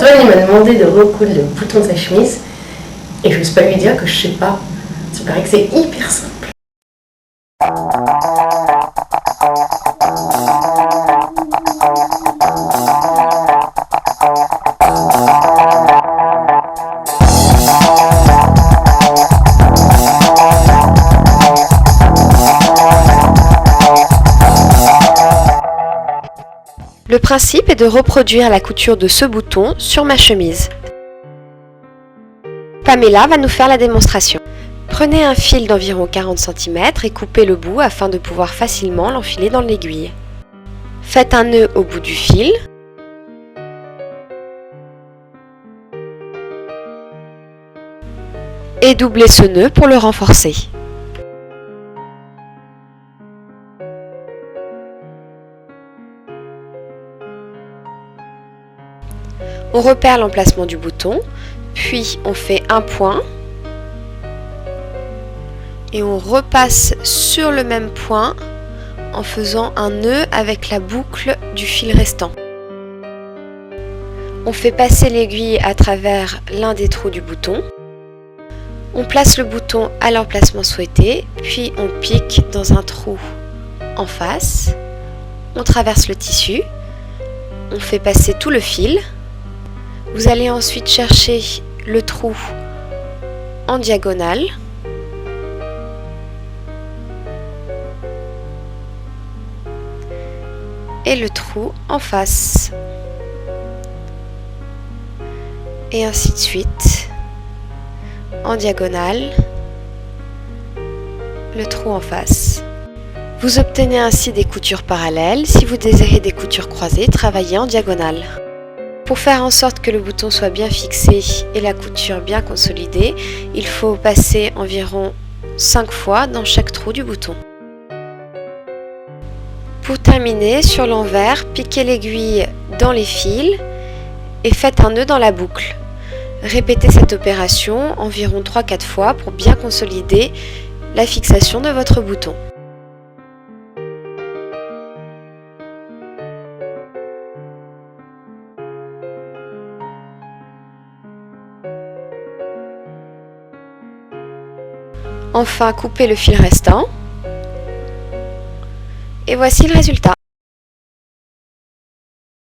Antoine, il m'a demandé de recoudre le bouton de sa chemise et je n'ose pas lui dire que je sais pas. Il paraît que c'est hyper simple. Le principe est de reproduire la couture de ce bouton sur ma chemise. Pamela va nous faire la démonstration. Prenez un fil d'environ 40 cm et coupez le bout afin de pouvoir facilement l'enfiler dans l'aiguille. Faites un nœud au bout du fil. Et doublez ce nœud pour le renforcer. On repère l'emplacement du bouton, puis on fait un point et on repasse sur le même point en faisant un nœud avec la boucle du fil restant. On fait passer l'aiguille à travers l'un des trous du bouton. On place le bouton à l'emplacement souhaité, puis on pique dans un trou en face. On traverse le tissu, on fait passer tout le fil. Vous allez ensuite chercher le trou en diagonale. Et le trou en face. Et ainsi de suite. En diagonale. Le trou en face. Vous obtenez ainsi des coutures parallèles. Si vous désirez des coutures croisées, travaillez en diagonale. Pour faire en sorte que le bouton soit bien fixé et la couture bien consolidée, il faut passer environ 5 fois dans chaque trou du bouton. Pour terminer, sur l'envers, piquez l'aiguille dans les fils et faites un nœud dans la boucle. Répétez cette opération environ 3-4 fois pour bien consolider la fixation de votre bouton. Enfin, coupez le fil restant. Et voici le résultat.